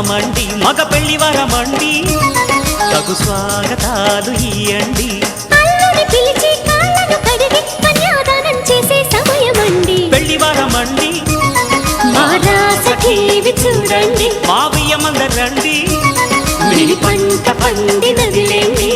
మండి మగ పెళ్లి వరమండి తగు స్వాగతాలు ఇయ్యండి అల్లుని పిలిచి కాళ్ళను కడిగి కన్యాదానం చేసే సమయమండి పెళ్లి వరమండి మా రాస టీవీ చూడండి మా బియ్యమందరండి మీ పంట పండినదిలేండి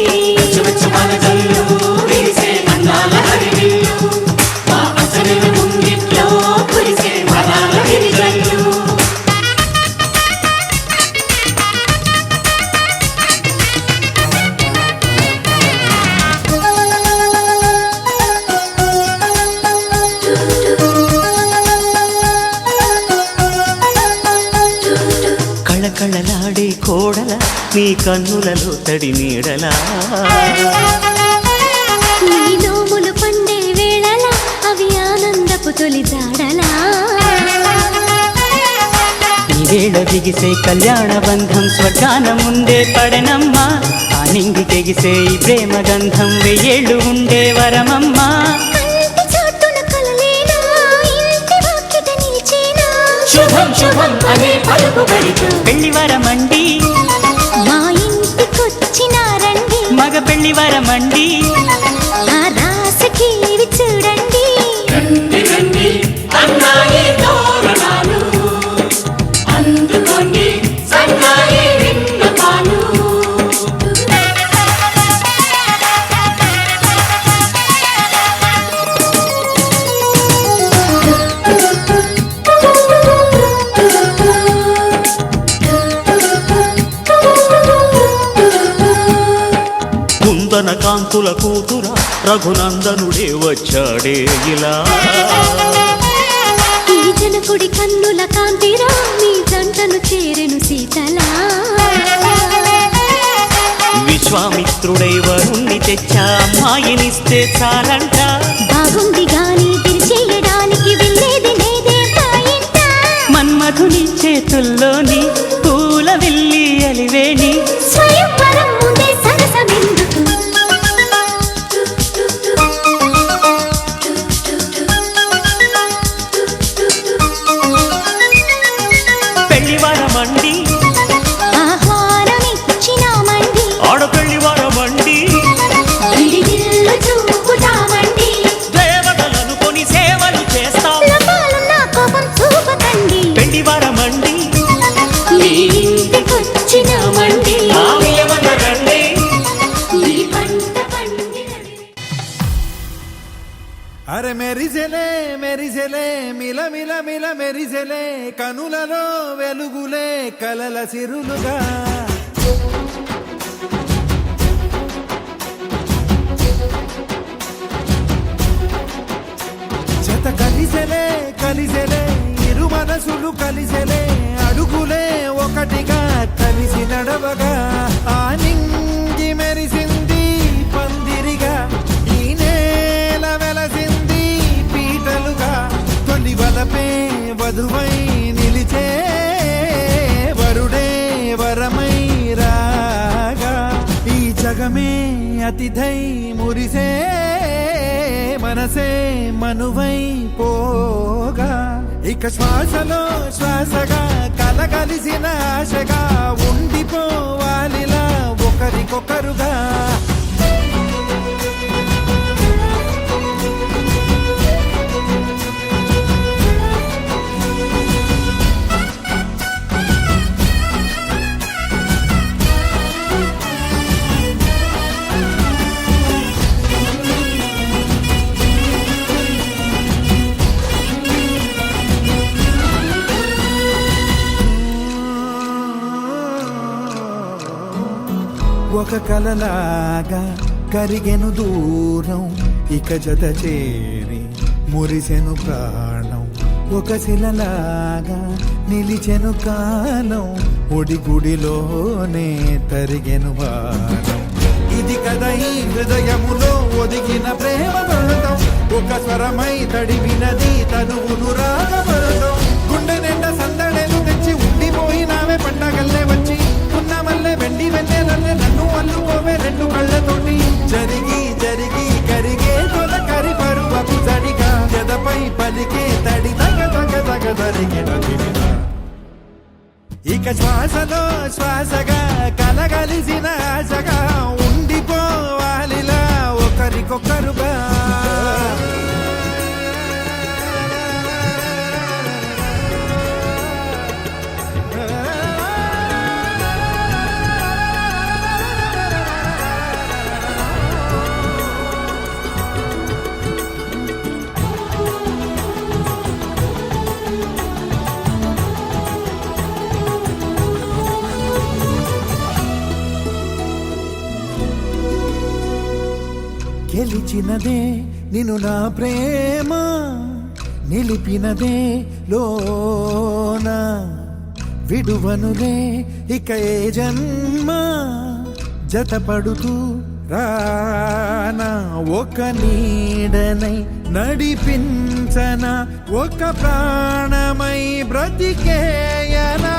కళకళలాడే కోడల నీ కన్నులలో తడి నీడలా నీ నోములు పండే వేళలా అవి ఆనందపు తొలి జాడలా ఈ వేళ బిగిసే కళ్యాణ బంధం స్వర్గాన ముందే పడనమ్మా ఆ నింగి తెగిసే ఈ ప్రేమ గంధం వెయ్యేళ్ళు ఉండే వరమమ్మా శుభం శుభం అనే పలుకుబడితో పెళ్లి వరమండి మా ఇంటికొచ్చినారండి మగ పెళ్లి వరమండి ఆ రాస టీవీ చూడండి రండి రండి అన్నాయి తోరణాలు అందుకోండి సన్నాయి విన్నపాలు కుందన కాంతుల కూతురా రఘునందనుడే వచ్చాడే ఇలా ఈ జనకుడి కన్నుల కాంతిరా మీ జంటను చేరెను సీతలా విశ్వామిత్రుడై వరుణ్ణి తెచ్చా అమ్మాయినిస్తే చాలంట బాగుంది గాని తిరిచేయడానికి వెళ్ళేది లేదే పాయింట మన్మధుని చేతుల్లోని పూల వెళ్ళి అలివేణి స్వయంవరం ముందే సరసమెందుకు పెళ్లి వరమండి ఆహ్వానమిచ్చినామండి ఆడపెళ్లి వరమండి విడిదిల్లు చూపుతామండి దేవతల మిలమిల మెరిసెలే కనులలో వెలుగులే కలల సిరులుగా జత కలిసెలే కలిసెలే ఇరు మనసులు కలిసెలే అడుగులే ఒకటిగా కలిసి నడవగా ఆ నింగి మెరిసింది పందిరిగా ఈ నేల వెలసింది పీటలుగా తొలి వలపే వధువై నిలిచే వరుడే వరమై రాగా ఈ జగమే అతిథై మురిసే మనసే మనువై పోగా ఇక శ్వాసలో శ్వాసగా కలగలిసిన ఆశగా ఉండిపోవాలిలా ఒకరికొకరుగా ఒక కలలాగా కరిగెను దూరం ఇక జత చేరి మురిసెను ప్రాణం ఒక శిలలాగా నిలిచెను కాలం ఒడిగుడిలోనే తరిగెను వారం ఇది కదా ఈ హృదయములో ఒదిగిన ప్రేమ బంధం ఒక స్వరమై తడివినది తనువును రాగబడతాం గుండె నిండా సందడేలు తెచ్చి ఉండిపోయినావే పండగల్లే వచ్చి మల్లె వెండి వెన్నెలల్లే నన్ను అల్లుకోవే రెండు కళ్ళతోటి జరిగి జరిగి కరిగే తొలకరి పరువపు జడిగా ఎదపై పలికే తడి తగ తగ తగ జరిగిన ఇక శ్వాసలో శ్వాసగా కలగలిసిన ఆశగా ఉండిపోవాలిలా ఒకరికొకరుగా గెలిచినదే నిన్ను నా ప్రేమ నిలిపినదే లోన విడువనులే ఇక ఏ జన్మ జతపడుతూ రానా ఒక నీడనై నడిపించన ఒక ప్రాణమై బ్రతికేయనా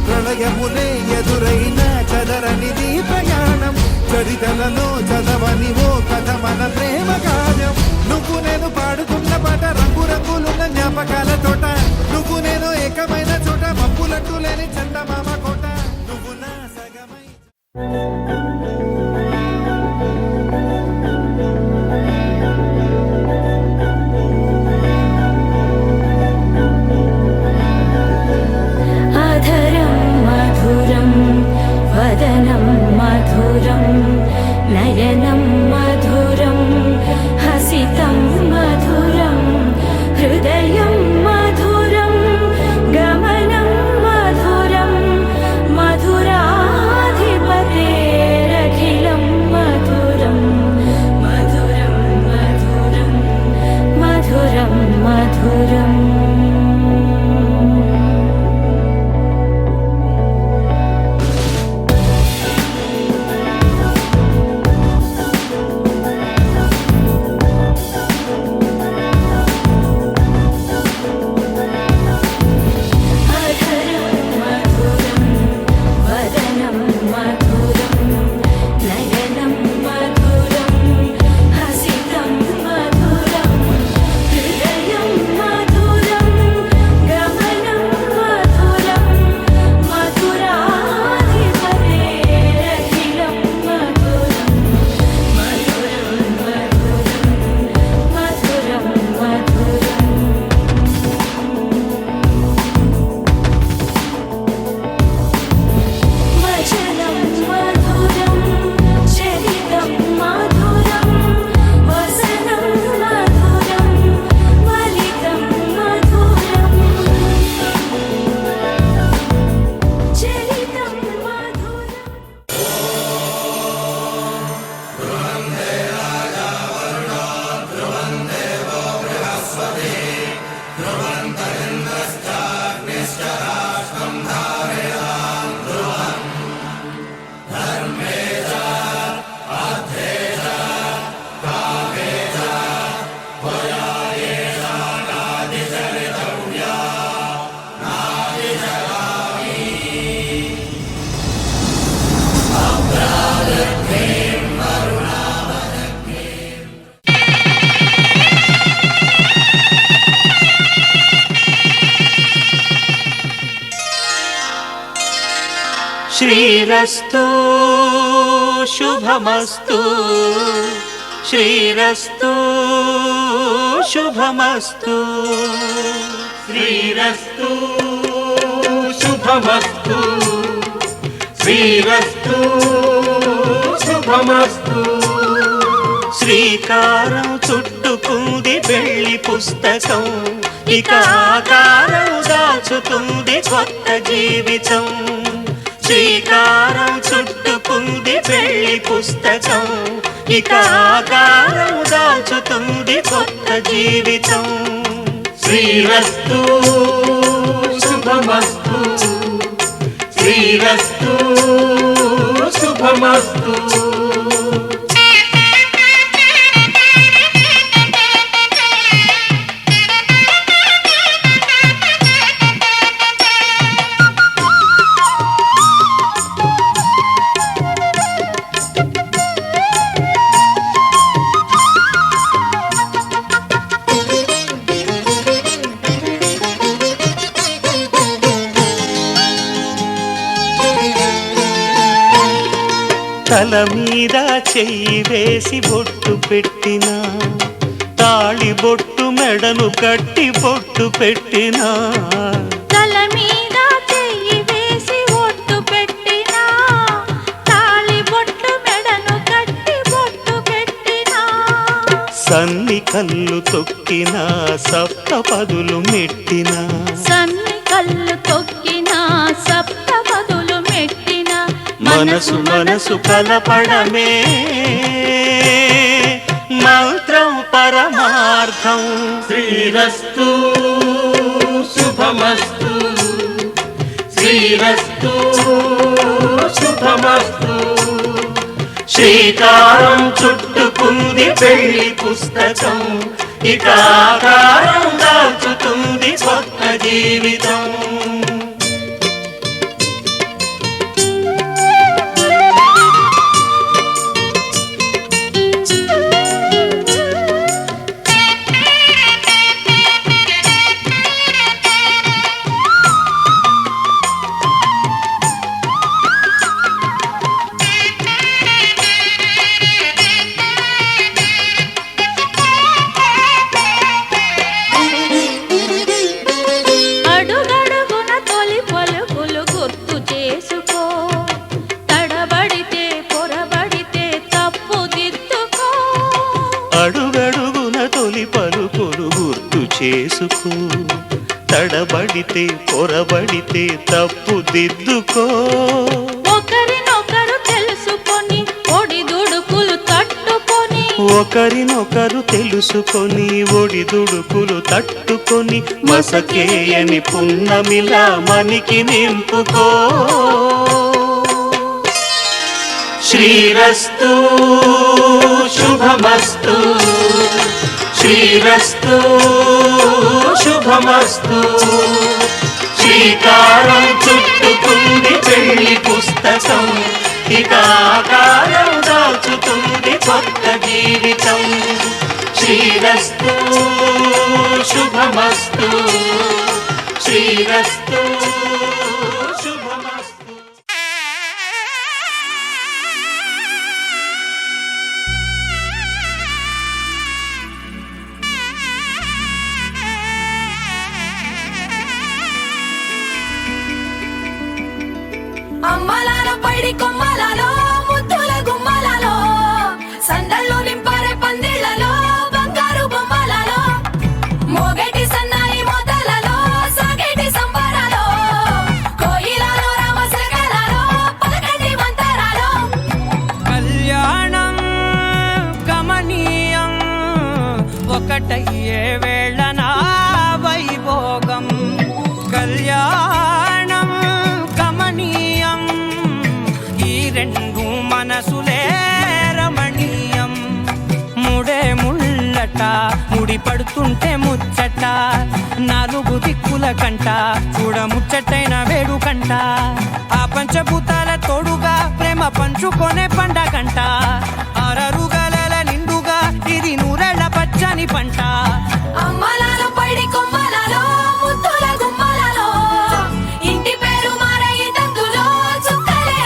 ప్రళయములే ఎదురైన చదరనిది ప్రయాణం చరితలలో చదవని ఓ కథ మన ప్రేమ కావ్యం నువ్వు నేను పాడుతున్న పాట రంగు రంగులున్న జ్ఞాపకాల తోట నువ్వు నేను ఏకమైన చోట మబ్బులట్టు లేని చందమామ కోట నువ్వు నా సగమై వదనం మధురం నయనం మధురం హసితం మధురం హృదయం మధురం గమనం మధురం శ్రీరస్తు శుభమస్తు శ్రీరస్తు శుభమస్తు శ్రీరస్తు శుభమస్తు శ్రీరస్తు శుభమస్తు శ్రీకారం చుట్టుకుంది పెళ్లి పుస్తకం ఇక ఆకారం దాచుతుంది కొత్త జీవితం శ్రీకారం చుట్టుకుంది పెళ్లి పుస్తకం ఇక ఆకారం దాచుతుంది కొత్త జీవితం శ్రీరస్తు శుభమస్తు శ్రీరస్తు శుభమస్తు తల మీద చెయ్యి వేసి బొట్టు పెట్టిన తాళి బొట్టు మెడను కట్టి బొట్టు పెట్టిన తల మీద చెయ్యి వేసి ఒట్టు పెట్టినా తాళి బొట్టు మెడను కట్టి బొట్టు పెట్టినా సన్ని కళ్ళు తొక్కిన సప్త పదులు మెట్టిన సన్ని కళ్ళు తొక్కినా సప్త పదులు మెట్టినా మనసు మనసు కలపడమే మంత్రం పరమార్థం శ్రీరస్తు శుభమస్తు శ్రీరస్తు శుభమస్తు శ్రీకారం చుట్టుకుంది పెళ్లి పుస్తకం ఇక ఆకారం దాచుతుంది కొత్త జీవితం అడుగడుగున తొలి పలుకులు గుర్తు చేసుకో తడబడితే పొరబడితే తప్పు దిద్దుకో అడుగడుగున తొలి పలుకులు గుర్తు చేసుకో తడబడితే పొరబడితే తప్పు దిద్దుకో ఒకరినొకరు తెలుసుకొని ఒడిదుడుకులు తట్టుకొని ఒకరినొకరు తెలుసుకొని ఒడిదుడుకులు తట్టుకొని మసకేయని పున్నమిలా మనికి నింపుకో శ్రీరస్తు శుభమస్తు శ్రీరస్తు శుభమస్తు శ్రీకారం చుట్టుకుంది పెళ్లి పుస్తకం ఇక ఆకారం దాచుతుంది కొత్త జీవితం శ్రీరస్తు శుభమస్తు శ్రీరస్తు శుభమస్తు అమ్మలాల పైడి కొమ్మలలో ముద్దుల గుమ్మలలో సందళ్ళు నింపారే పందిళ్లలో బంగారు బొమ్మలలో మోగేటి సన్నాయి మోతలలో సాగేటి సంబరాలో కోయిలలో రామశకలలో పలకటి మంతరాలో కళ్యాణం గమనీయం ఒకటయ్యే వేళ నా వైభోగం కళ్యాణం గమనీయం ఈ రెండు మనసులే రమణీయం ముడే ముళ్ళట ముడి పడుతుంటే ముచ్చట నాలుగు దిక్కుల కంట చూడ ముచ్చటైన వేడుకంట ఆ పంచభూతాల తోడుగా ప్రేమ పంచుకొనే పండగంట అరరుగల నిండుగా ఇది నూరెళ్ళ పచ్చని పంట అమ్మలాల పైడి కొమ్మలలో ముద్దుల గుమ్మలలో ఇంటి పేరు మారయి తందులో చుక్కలే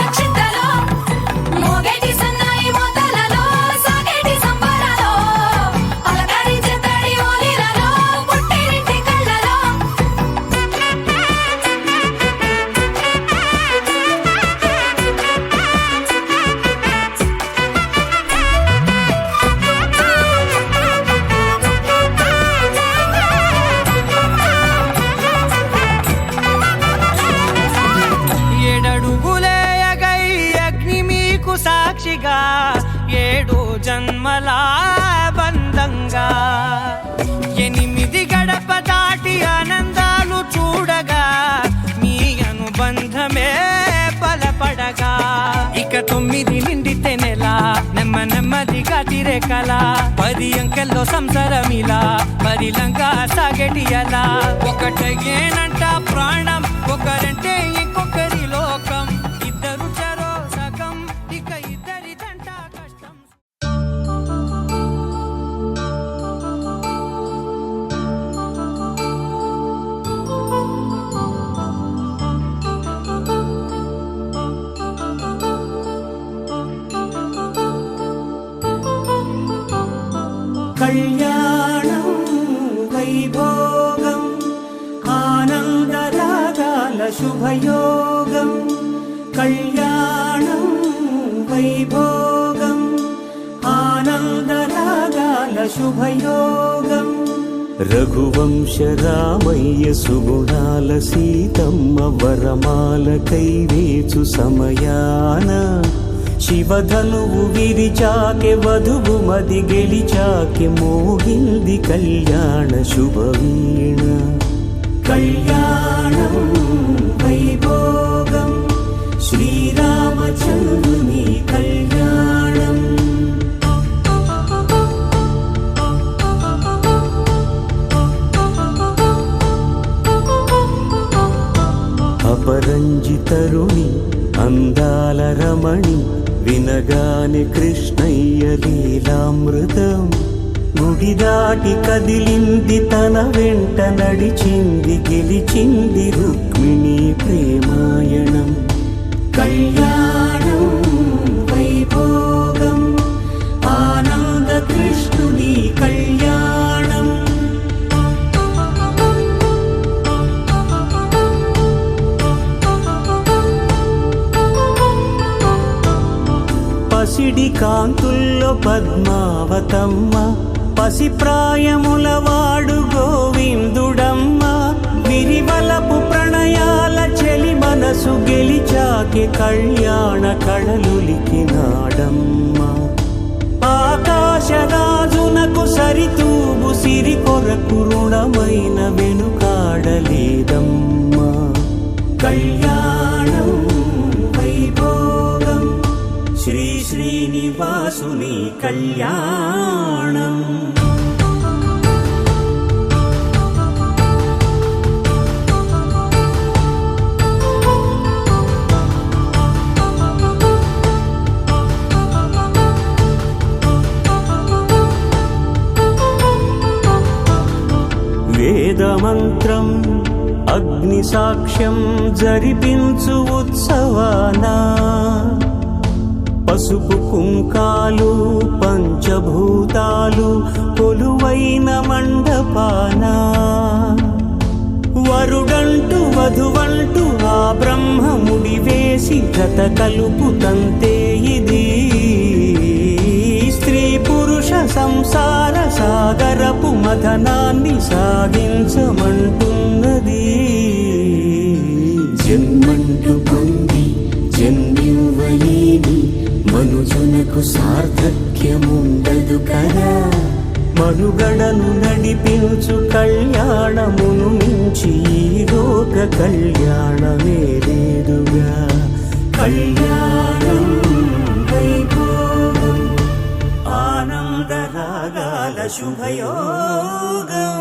సాక్షిగా 7 జన్మల బంధంగా 8 గడప దాటి ఆనందాలు చూడగా మీ అనుబంధమే బలపడగా ఇక 9 నిండితే నెల నెమ్మదిగా తిరే కల 10 అంకెల్లో సంసారమిలా పరిలంగా సాగటి అలా ఒకటేనంట ప్రాణం ఒకరంటే ఇంకొకరి లోకం ఇద్దరు చరో సగం ఇక ఇద్దరిదంట కష్టం కళ్యాణం వైభోగం ఆనందరాగాల శుభయోగం కళ్యాణం వైభోగం ఆనందరాగాల శుభయోగం రఘువంశ రామయ్య సుగుణాల సీతమ్మ వరమాల కైవేచు సమయాన శివధనువు విరిచాకె వధువు మది గెలిచాకె మోగింది కళ్యాణ శుభవీణ కళ్యాణం వైభోగం శ్రీరామచంద్రుని కళ్యాణం అపరంజితరుణి అందాల రమణి వినగానే కృష్ణయ్య లీలామృతం గుడి దాటి కదిలింది తన వెంట నడిచింది గెలిచింది రుక్మిణి ప్రేమాయణం కళ్యాణం వైభోగం ఆనంద కృష్ణుని కళ్యాణం పసిడి కాంతుల్లో పద్మావతమ్మ పసిప్రాయముల వాడు గోవిందుడమ్మ విరివలపు ప్రణయాల చెలి మనసు గెలిచాకె కళ్యాణ కళలులికినాడమ్మ ఆకాశరాజునకు సరితూబు సిరి కొరకు రుణమైన వెనుకాడలేదమ్మా కళ్యాణం వైభోగం శ్రీ శ్రీనివాసుని కళ్యాణం వేదమంత్రం అగ్ని సాక్ష్యం జరిపించు ఉత్సవానా పసుపు కుంకాలు పంచభూతాలు కొలువైన మండపానా వరుడంటూ వధువంటూ ఆ బ్రహ్మముడి వేసి జత కలుపుతంతే ఇది స్త్రీ పురుష సంసార సాగరపు మథనాన్ని సాగించమంటున్నది జన్మంటూ పొంది జన్మివ్వలేని మనుజునకు సార్థక్యముండదు కదా మనుగడను నడిపించు కళ్యాణమును మించి ఈ లోక కళ్యాణమే లేదుగా కళ్యాణం వైభోగం ఆనందరాగాల శుభయోగం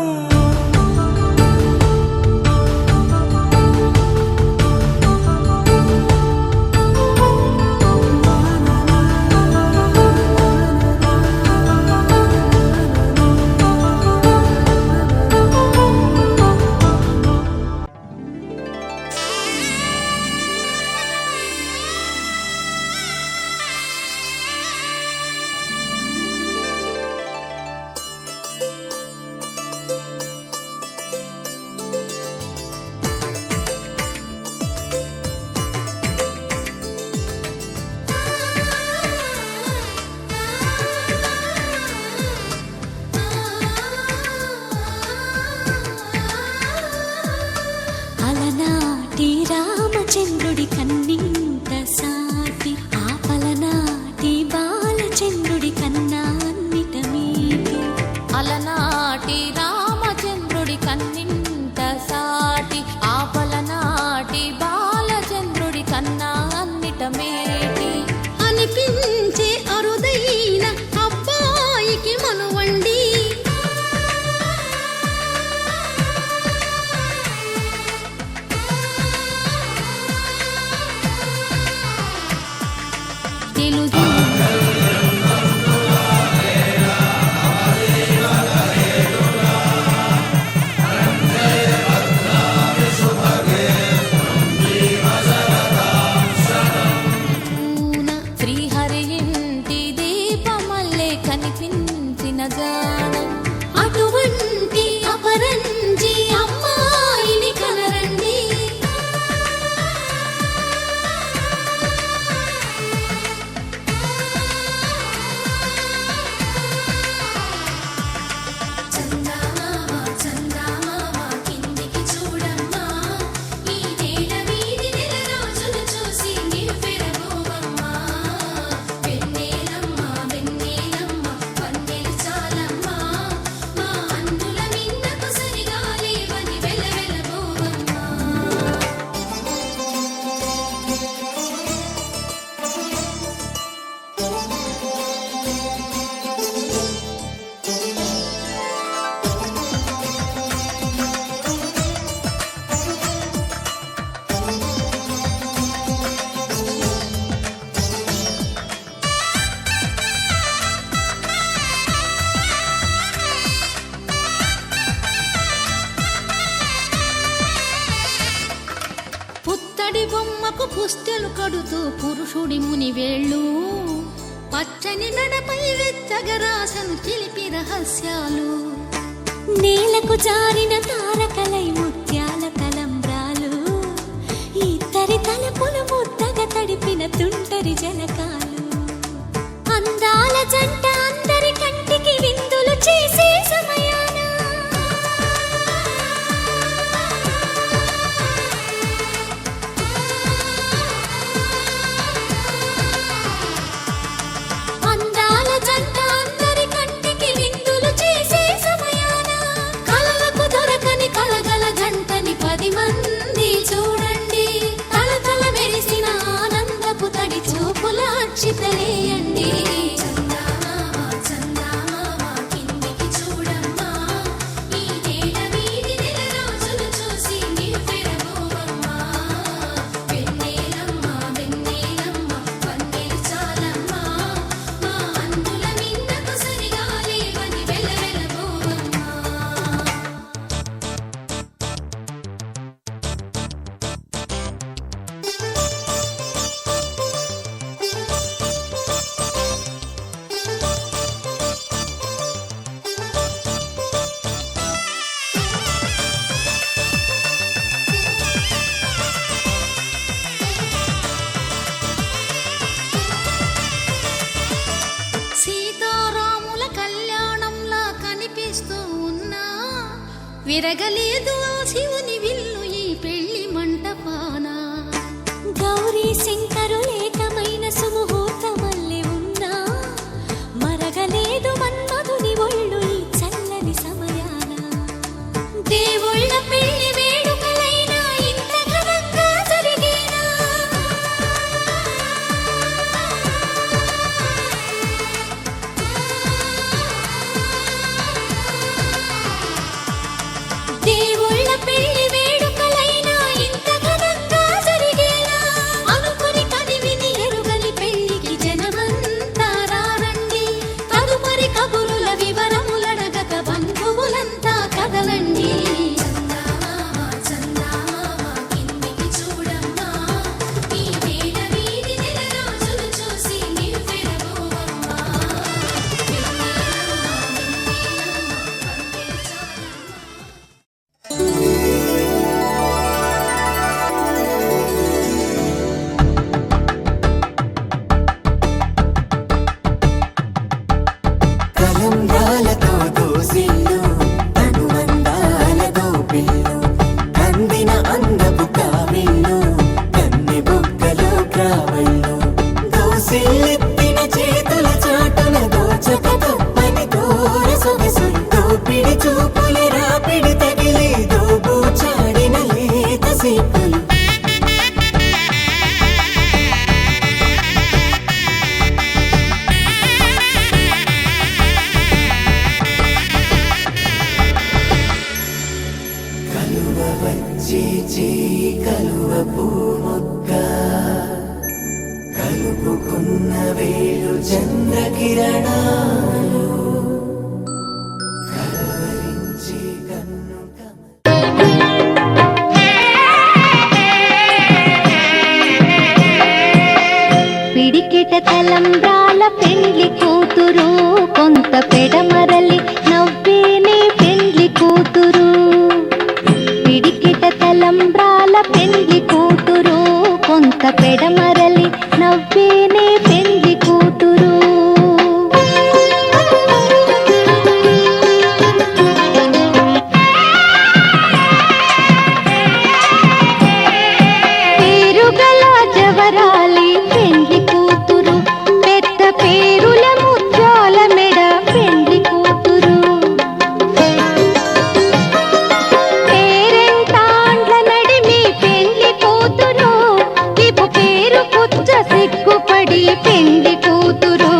అలనాటి రామచంద్రుడి కన్నింత సాటి ఆపలనాటి తేలుదు శ్రీహరి ఇంటి దీపమల్లే కనిపించిన జాన అటువంటి అపరంజి అమ్మాయిని కనరండి చందమామ చందమామ కిందికి చూడమ్మా ఈ నేల వీధి నెల రోజులు చూసి నివ్వెరబోవమ్మా వెన్నెలమ్మ వెన్నెలమ్మ వన్నెలు చాలమ్మా మా అందుల మిన్నకు సరిగా లేవని వెలవెలబోవమ్మా పుత్తడి బొమ్మకు పుస్తెలు కడుతూ పురుషుడి ముని వేళ్ళు పచ్చని నడపై వెచ్చగరాసను చిలిపి రహస్యాలు నేలకు జారిన తారకలై ముత్యాల తలంబ్రాలు ఇద్దరి తలపులు ముద్దగా తడిపిన తుంటరి జలకాలు అందాల జంట అందరి కంటికి విందులు చేసే సమయాన అందాల జంట అందరి కంటికి విందులు చేసే సమయాన కలలకు దొరకని కలగల జంటని 10 మంది చూడండి తలతల మెరిసిన ఆనందపు తడి చూపుల అక్షితలేయండి చందమామ చందమామ కిందికి చూడమ్మా ఈ నేల వీధి నెల రోజులు చూసి నివ్వెరబోవమ్మా వెన్నెలమ్మ వెన్నెలమ్మ వన్నెలు చాలమ్మా మా అందుల మిన్నకు సరిగా లేవని వెలవెలబోవమ్మా సీతారాముల కళ్యాణంలా కనిపిస్తూ ఉన్నా విరగలేదు ఆ శివుని విల్లు ఈ పెళ్లి మంటపాన గౌరీ శంకరులేకమైన సుముహూర్తమల్లె ఉన్నా మరగలేదు మన్మధుని ఒళ్ళు ఈ చల్లని సమయాన దేవుళ్ళ పెళ్లి వేడుకలైనా ఇంత ఘనంగా జరిగేనా దేవుళ్ళ పెళ్లి వేడుకలైనా ఇంత ఘనంగా జరిగేనా అనుకుని కనివిని ఎరుగని పెళ్లికి జనమంతా రారండి తదుపరి కబురుల వివరములడగక బంధువులంతా కదలండి చందమామ చందమామ కిందికి చూడమ్మా ఈ నేల వీధి నెల రోజులు చూసి నివ్వెరబోవమ్మా వెన్నెలమ్మ వన్నెలు చాలమ్మా కలంబ్రాలతో దోసిల్లు అనుబంధాలతో పిల్లు అందిన అందపు కావిళ్ళు కన్నె బుగ్గలో క్రావళ్ళు దోసిల్లెత్తిన చేతుల చాటున దోచక తప్పని దూర సొగసులు దోపిడి చూపుల రాపిడి తగిలి దోబూచాడిన లేత సీపులు కలువ వచ్చి చేయి కలువ పూ మొక్క కలువ కలుపుకున్న వేళ చంద్రకిరణాలు కలవరించి కన్ను పిడికిట తలంబ్రాల పెండ్లి కూతురు కొంత పెడమరలి నవ్వేనే పెండ్లి కూతురు పిడికిట తలంబ్రాల పెండ్లి కూతురు కొంత పెడమరలి నవ్వేనే పెండ్లి కూతురు పేరుగల జవరాలి పెండ్లి కూతురు పెద్ద పేరుల ముత్యాల మెడ పెండ్లి కూతురు పేరెంటాండ్ల నడిమి పెండ్లి కూతురు విపు పేరు పుచ్చ సిగ్గుపడి పెండ్లి కూతురు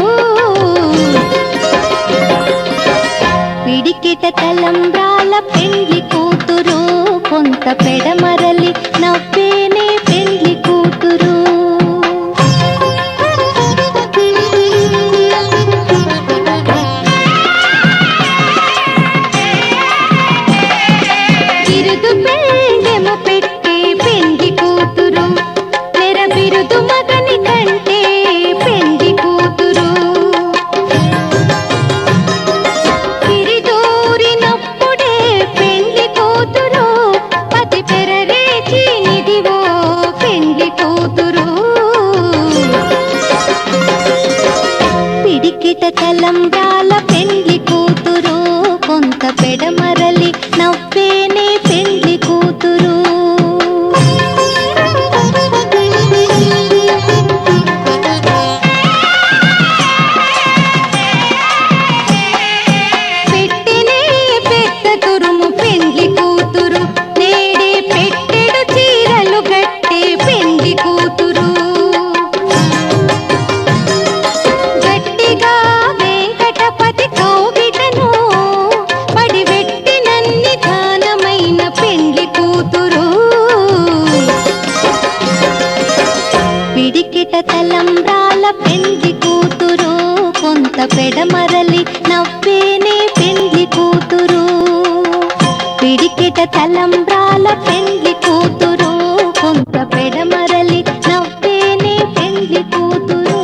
పిడికిట తలంబ్రాల పెండ్లి కూతురు కొంత పెడమరలి నవ్వేనే పెండ్లి కూతురు బిరుదు పెండెమ పెట్టే పెండ్లి కూతురు నెర బిరుదు మగని కంటే పెండ్లి కూతురు తిరిదూరినప్పుడే పెండ్లి కూతురు పతి పెరరేచి నిదివో పెండ్లి కూతురు పిడికిట తలంబ్రాల పెండ్లి కూతురు కొంత పెడమరలి నవ్వేనే పెండ్లి కూతురు పెట్టెనే పెద్ద తురుము పెండ్లి కూతురు నేడే పెట్టెడు చీరలు గట్టే పెండ్లి కూతురు గట్టిగా వెంకటపతి కౌగిటను పడివెట్టినన్ని దానమైన పెండ్లి కూతురు పిడికిట తలంబ్రాల పెండ్లి కూతురు కొంత పెడమరలి నవ్వేనే పెండ్లి కూతురు పిడికిట తలంబ్రాల పెండ్లి కూతురు కొంత పెడమరలి నవ్వేనే పెండ్లి కూతురు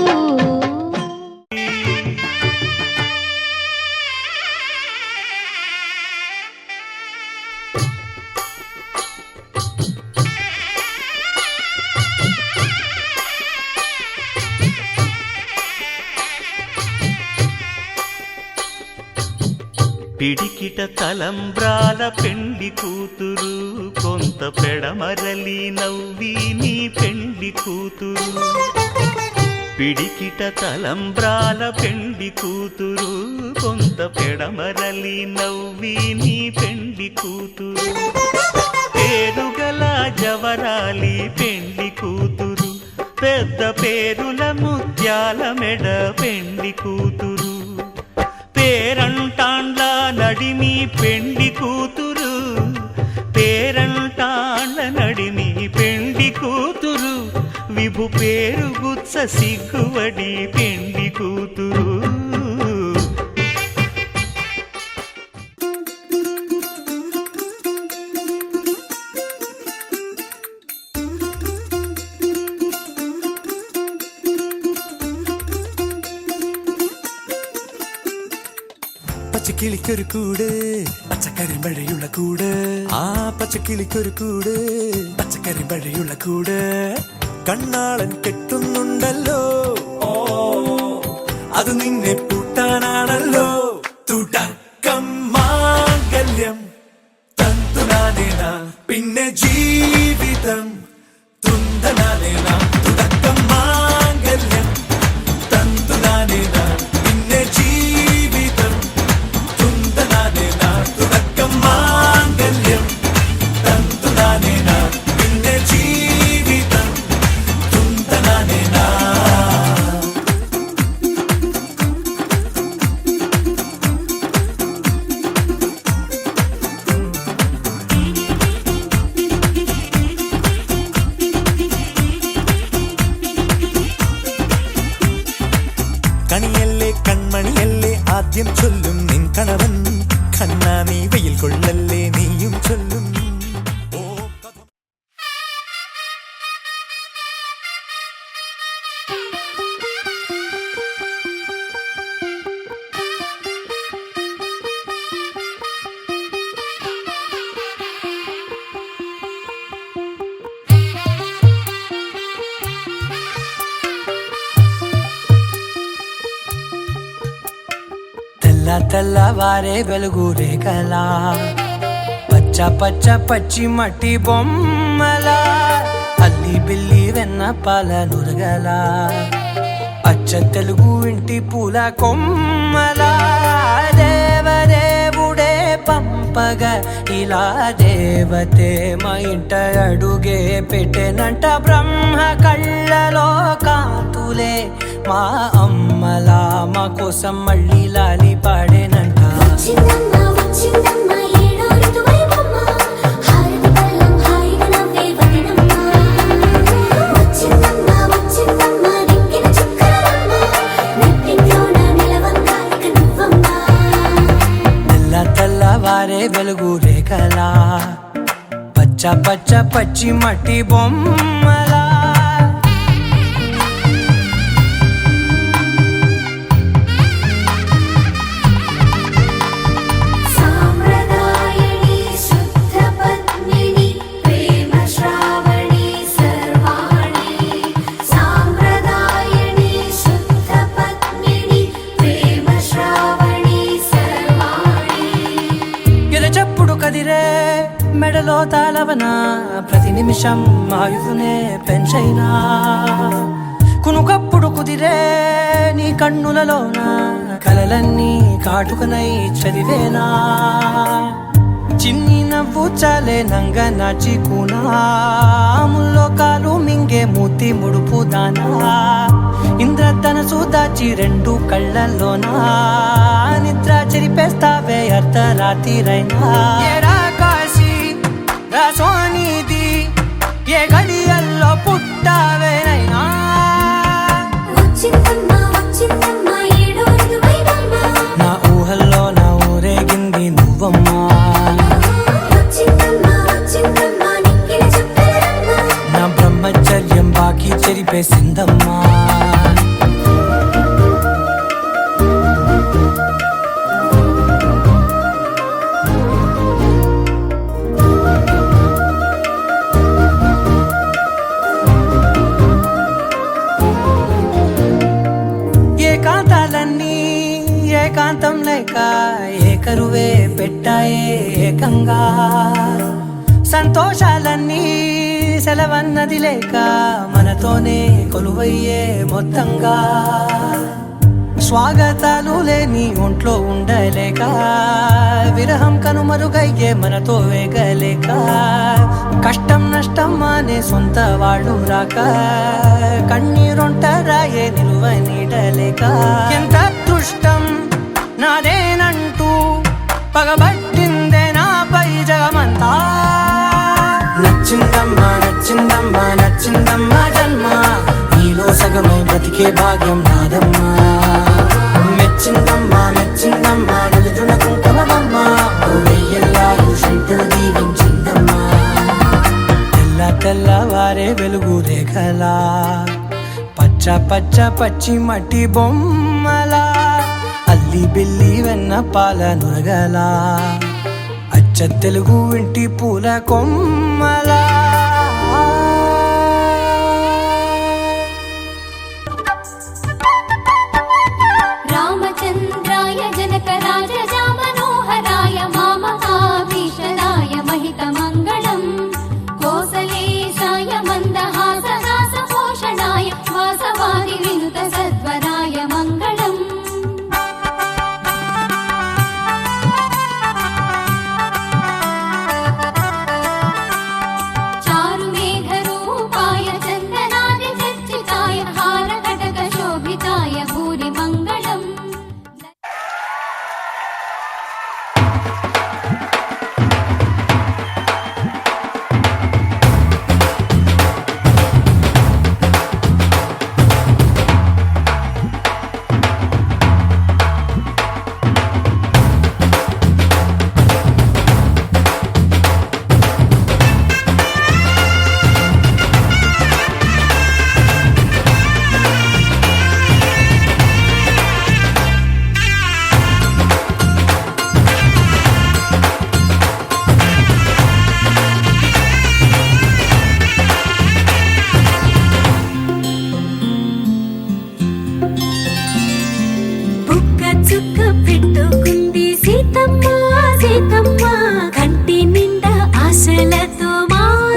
పిడికిట తలంబ్రాల పెండ్లి కూతురు కొంత పెడమరలి నవ్వి నీ పెండ్లి కూతురు పిడికిట తలంబ్రాల పెండ్లి కూతురు కొంత పెడమరలి నవ్వి నీ పెండ్లి కూతురు పేరుగల జవరాలి పెండ్లి కూతురు పెద్ద పేరుల ముత్యాల మెడ పెండ్లి కూతురు పేరంటాండ్ల నడిమి పెండ్లి కూతురు పేరంటాండ్ల నడిమి పెండ్లి కూతురు విభు పేరు గుత్స సిగ్గువడి పెండ్లి కూతురు പച്ചക്കിളിക്കൊരു കൂട് പച്ചക്കരിമ്പഴയുള്ള കൂട് ആ പച്ചക്കിളിക്കൊരു കൂട് പച്ചക്കരിമ്പഴയുള്ള കൂട് കണ്ണാളൻ കെട്ടുന്നുണ്ടല്ലോ അത് നിന്നെ പൂട്ടാനാണല്ലോ തുടക്കം മാംഗല്യം തന്തുനാനേന പിന്നെ ജീവിതം തുന്തനാനേന തുടക്കം മാംഗല്യം തന്തുനാനേന പിന്നെ ജീവിതം തുന്തനാനേന തുടക്കം മാംഗല്യം തന്തുനാനേന പിന്നെ ജീവിതം തുന്തനാനേന ആദ്യം ചൊല്ലും നിൻ കണവൻ കണ്ണാ നീ വെയിൽ കൊള്ളല്ലേ നീയും ചൊല്ലും. తెల్లవారే వెలుగు రేఖలా పచ్చ పచ్చ పచ్చి మట్టి బొమ్మలా అల్లి బిల్లి వెన్న పాల నురగలా అచ్చ తెలుగు ఇంటి పూల కొమ్మలా దేవదేవుడే పంపగా ఇలా దేవతే మా ఇంట అడుగే పెట్టెనంట బ్రహ్మ కళ్ళలో కాంతులే మా అమ్మలా మా కోసం మళ్ళీ లాలి పాడేనంట. వచ్చిందమ్మ వచ్చిందమ్మ ఏడో ఋతువైవమ్మ హారతి పళ్ళం హాయిగా నవ్వే వదనమ్మ. వచ్చిందమ్మ వచ్చిందమ్మ దిక్కిన చుక్కలమ్మ నెట్టింట్లోన నిలవంగా ఇక నువ్వమ్మ. తెల్లవారే వెలుగు రేఖలా పచ్చ పచ్చ పచ్చి మట్టి బొమ్మలా సాంప్రదాయని శుద్ధ పద్మిని ప్రేమ శ్రావణి సర్వాణి. సాంప్రదాయని శుద్ధ పద్మిని ప్రేమ శ్రావణి సర్వాణి. ఎరచప్పుడు కదిరే మెడలో తాళవన ప్రతి నిమిషం ఆయుధునే పెంచైనా కునుకప్పుడు కుదిరే నీ కన్నులలోన కలలన్నీ కాటుకనై చదివేనా. చిన్ని నవ్వు చాలే నంగ నాచి కూనాముల్లో కాలు మింగే మూతి ముడుపు దానా ఇంద్రధనసు దాచి రెండు కళ్ళల్లోనా నిద్ర చెరిపేస్తావే అర్ధరాత్రిరైనా. ఏరా కాశీ రాసోనిది ఏ గడియల్లో పుట్టావేనైనా. వచ్చిందమ్మ వచ్చిందమ్మ ఏడో ఋతువైవమ్మ నా ఊహల్లో నా ఊరేగింది నువ్వమ్మా. వచ్చిందమ్మ వచ్చిందమ్మ నిక్కిన చుక్కలమ్మ. నా బ్రహ్మచర్యం బాకీ చెరిపేసిందమ్మా. ఏకాంతాలన్నీ ఏకాంతం లేక ఏకరువే పెట్టాయే ఏకంగా. సంతోషాలన్నీ సెలవన్నది లేక మనతోనే కొలువయ్యే మొత్తంగా. స్వాగతాలు లేని ఒంట్లో ఉండలేక విరహం కనుమరుగయ్యే మనతో వేగలేక కష్టం నష్టం అనే సొంత వాళ్ళు రాక కన్నీరొంటరాయే నిలువ నీడలేక. ఎంత అదృష్టం నాదేనంటూ పగబట్టిందే నాపై జగమంతా. నచ్చిందమ్మా నచ్చిందమ్మా నచ్చిందమ్మా జన్మ నీలో సగమై బ్రతికే భాగ్యం నాదమ్మా. మెచ్చిందమ్మా మెచ్చిందమ్మా నిలుచున కుంకుమమ్మా వెయ్యల్లాలు శంకరు దీవించిందమ్మా. తెల్లవారే వెలుగు రేఖలా పచ్చ పచ్చ పచ్చి మట్టి బొమ్మలా అల్లి బిల్లి వెన్న పాల నురగలా అచ్చ తెలుగు ఇంటి పూల కొమ్మలా. రామచంద్రాయ జనక రాజజా మనోహరాయ మామహాభీషణాయ మహితమంగళం. కోసలేశాయ మందహాసహాస పోషణాయ వాసవాది వినుత సద్వరాయ మంగళం.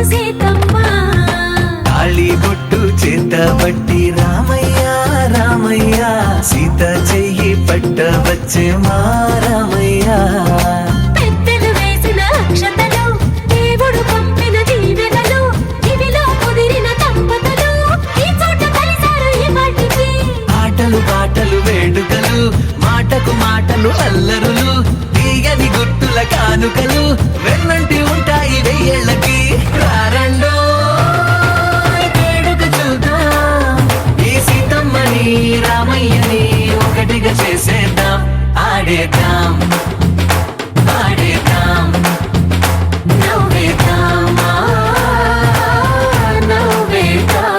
సీతమ్మ తాళి బొట్టు చేత బట్టి రామయ్య రామయ్య సీత చెయ్యి పట్ట వచ్చే మా రామయ్య పెద్దలు వేసిన అక్షతలు దేవుడు పంపిన దీవెనలు ఇవిలో కుదిరిన దంపతులు ఈ చోట కలిసారు ఈ వాటికి ఆటలు పాటలు వేడుకలు మాటకు మాటలు అల్లరులు తీయని గుర్తుల కానుకలు వెన్నంటి ఉంటాయి వెయ్యేళ్ళకి రారండో వేడుక చూద్దాం ఈ సీతమ్మని రామయ్యని ఒకటిగా చేసేద్దాం ఆడేద్దాం ఆడేద్దాం నవ్వేద్దాం నవ్వేద్దాం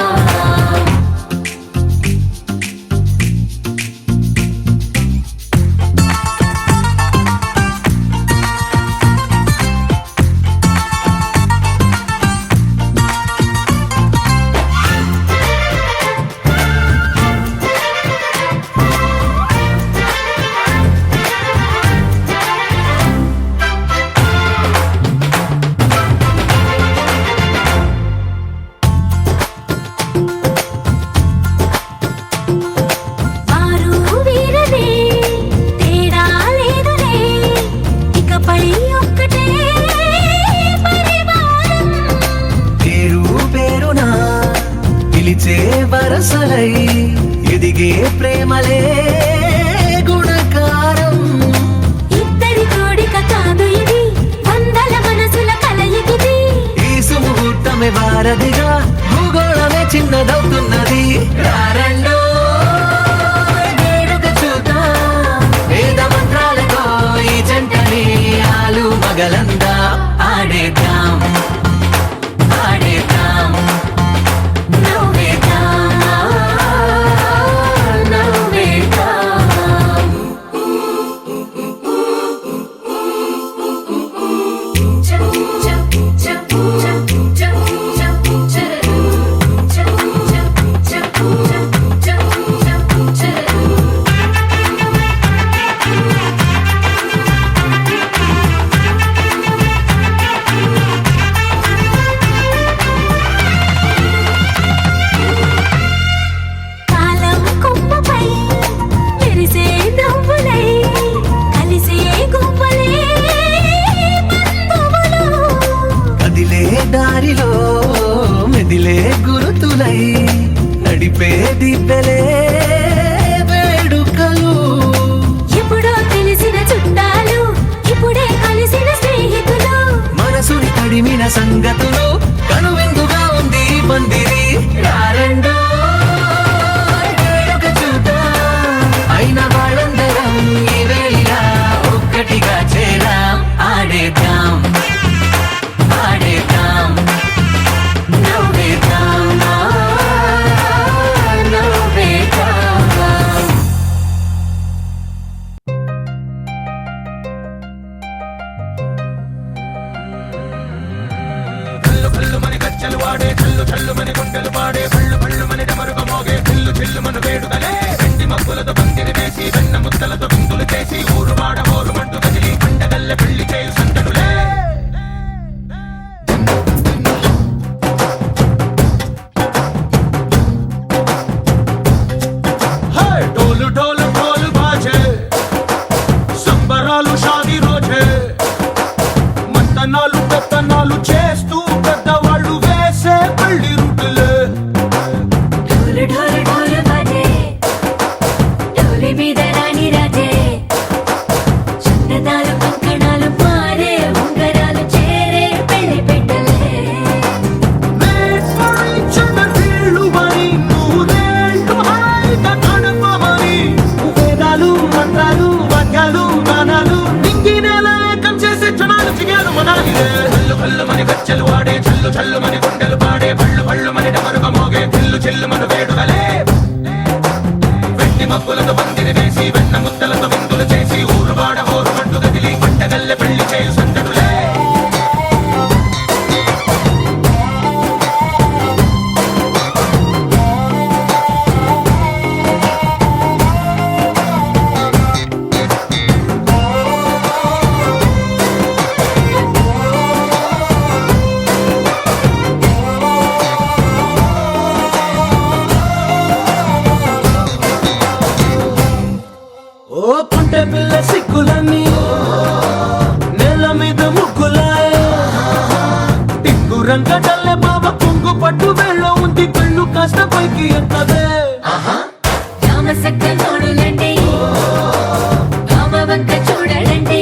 వారు వీరనే తేడా లేదులే ఇకపై ఒక్కటే పరివారం పేరు పేరునా పిలిచే వరసలై ఎదిగే ప్రేమలే గుణకారం ఇద్దరి కోడిక కాదు ఇది వందల మనసుల కలయికిది ఈ సుముహూర్తమే వారధిగా భూగోళమే చిన్నదవుతున్నది రారండో వేడుక చూద్దాం వేద మంత్రాలతో ఈ జంటని ఆలు మగలందా ఆడేద్దాం ఆడేద్దాం నవ్వేద్దాం నవ్వేద్దాం కాలం కొమ్మపై మెరిసే నవ్వులై కలిసే గువ్వలే బంధువులు కదిలే దారిలో మెదిలే గురుతులై నడిపే దిబ్బెలే వేడుకలు ఎప్పుడో తెలిసిన చుట్టాలు ఇప్పుడే కలిసిన స్నేహితులు మనసుని తడిమిన సంగతులు కనువిందుగా ఉంది ఈ పందిరి రారండో వేడుక చూద్దాం అయిన వాళ్ళందరం ఈ వేళ ఒక్కటిగా చేరాం ఆడేద్దాం ఆడేద్దాం నవ్వేద్దాం నవ్వేద్దాం ढोल ढोल ढोल बाजे సంబరాలు షాదీ రోజే మంతనాలు పెత్తనాలు చేస్తూ పెద్దవాళ్ళు వేసే పెళ్లి రుటులే ढोल ढोल ढोल बाजे ढोली మీద రాణి రాజే చందనాలు కంకణాలు మారే ఉంగరాలు చేరే పెళ్లి పెట్టలే వీళ్ళు మరి నూరేళ్ళు హాయిగా గడపమని వేదాలు మంత్రాలు వాక్యాలు గానాలు నింగినేల ఏకం చేసే క్షణాలు చిగాలు మనాలి హల్లు హల్లు మని గచ్చలు వాడే చల్లు చల్లు మని గుండెలు పాడే పళ్ళు పళ్ళు మని డమరుగ మోగే చిల్లు చిల్లు మన వేడుకలే వెండి మబ్బులతో పందిరి వేసి వెన్న ముద్దలతో విందులు చేసి ఊరువాడ ఊరు పట్టు కదిలి పంటగల్లె పెళ్లి చేయు సందడులే బావ కొంగు పట్టు వేళ్ళ ఉంది కళ్ళు కాస్త పైకి ఎత్తదే రామసక్క నోడులండి భామ వంక చూడలండి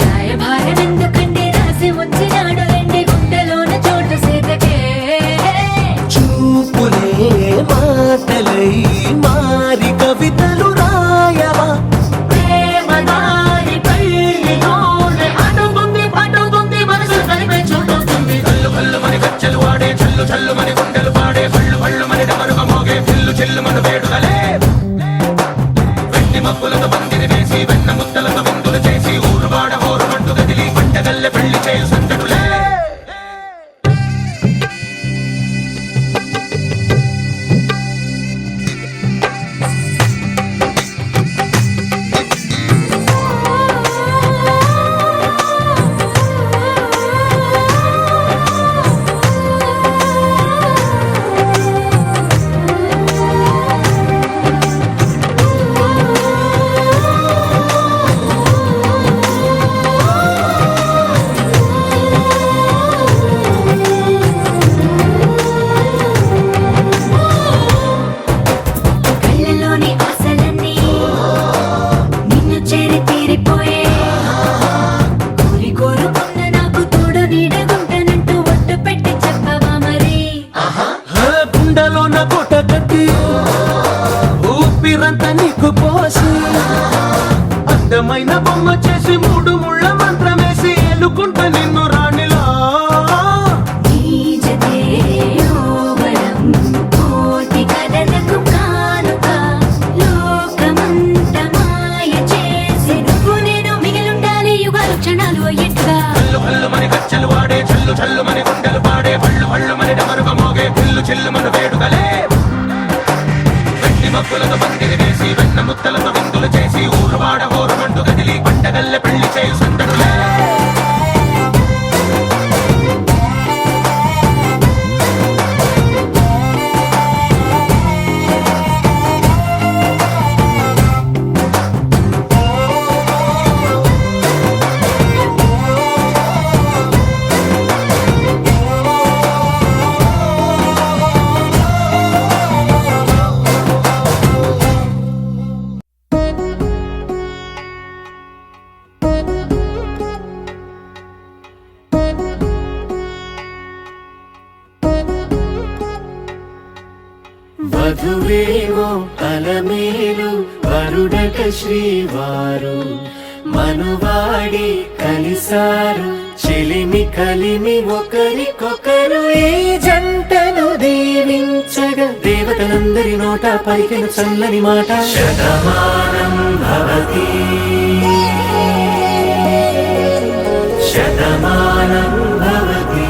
రాయభారం ఎందుకండి రాసి ఉంచినాడు రండి గుండెలోన చోటు సీతకే చూపులే మాటలై మారి కవితలు రాయవా ప్రేమ దారి పైలోనే అడుగుంది పడుతుంది మనసు కలిపే చూడుతుంది కళ్ళు కళ్ళు మని గచ్చలు వాడే చల్లు చల్లు మని గుండెలు పాడే కళ్ళు కళ్ళు మని డమరుగ మోగే పిల్లు చెల్లు మన వేడుదలే వెండి మబ్బులతో పందిరి వేసి వెన్న ముద్దలతో విందులు చేసి ఊరు వాడ హోరు మంటు గదిలి పంటగల్లె పెళ్లి చేయు సందడులే కళ్ళలోని ఆశలన్నీ నిన్ను చేరి తీరిపోయే కోరి కోరుకున్న నాకు తోడు నీడగుంటానంటూ ఒట్టు పెట్టి చెప్పవా మరి గుండెలోన కోట కట్టి ఊపిరంతా నీకు పోసి అందమైన బొమ్మ చేసి మూడు ముళ్ళ మంత్రమేసి ఎలుకుంటా నిన్ను రాణిలా నీజతే యోవరం కోటి కథలకు కానుక లోకమంత మాయ చేసి నువ్వు నేను మిగిలుండాలి యుగాలు క్షణాలు అయ్యేట్టుగా కళ్ళు కళ్ళు మని గచ్చలు వాడే చల్లు చల్లు మని గుండెలు పాడే పళ్ళు పళ్ళు మని డమరుగ మోగే పిల్లు చెల్లు మన వేడుదలే వెండి మబ్బులతో పందిరి వేసి వెన్న ముద్దలతో విందులు చేసి ఊరు వాడ హోరు మంటు గదిలి పంటగల్లె పెళ్లి చేయు సందడులే వధువేమో అలమేలు వరుడట శ్రీవారు మనువాడి కలిసారు చెలిమి కలిమి ఒకరికొకరు ఈ జంటను దీవించగా దేవతలందరి నోట పలికిన చల్లని మాట శతమానం భవతి శతమానం భవతి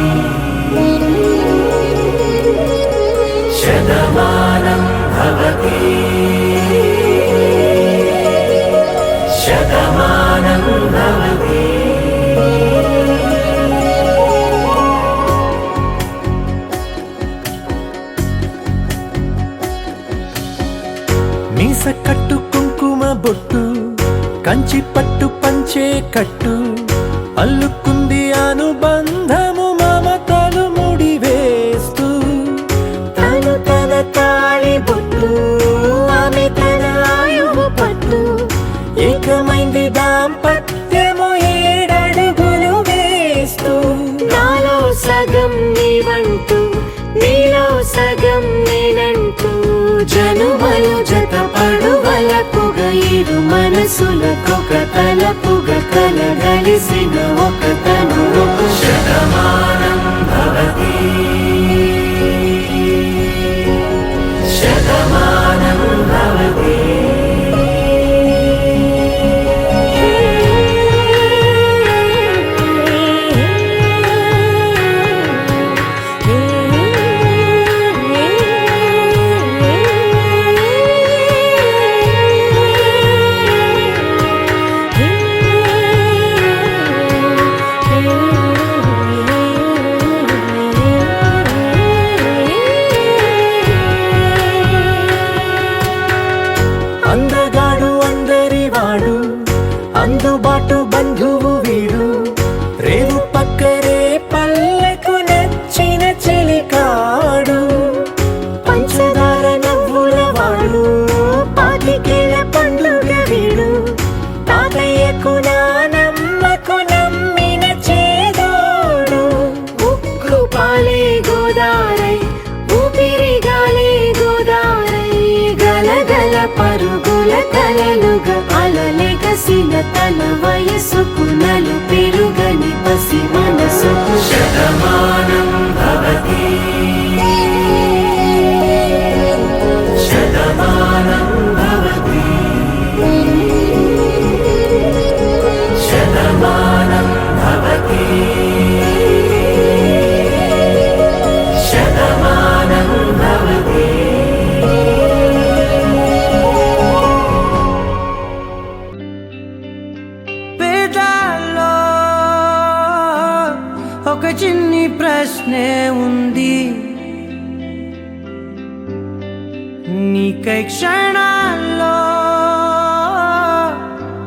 శతమానం భవతి శతమానం భవతి మీస కట్టు కుంకుమ బొట్టు కంచి పట్టు పంచే కట్టు అల్లుకుంది అనుబంధము మమతలు ముడి వేస్తూ తను తన తాళి బొట్టు ఆమె తన ఆయువు పట్టు ఏకమైంది దాంపత్యము 7 అడుగులు వేస్తూ నాలో సగం నీవంటూ నీలో సగం నేనంటూ జనుమలు జత పడువలపుగ ఇరు మనసులకొక తలపుగ కలగలిసిన ఒక తను శతమానం భవతి శతమానం భవతి గోదారై ఊపిరి గాలి గోదారై గలగల పరుగుల కలలుగా అలలెగసిన తన వయసుకు నలు పెరుగని పసి మనసుకు శతమానం భవతి శతమానం భవతి శతమానం భవతి శతమానం భవతి పేదాల్లో ఒక చిన్ని ప్రశ్నే ఉంది నీకై క్షణాల్లో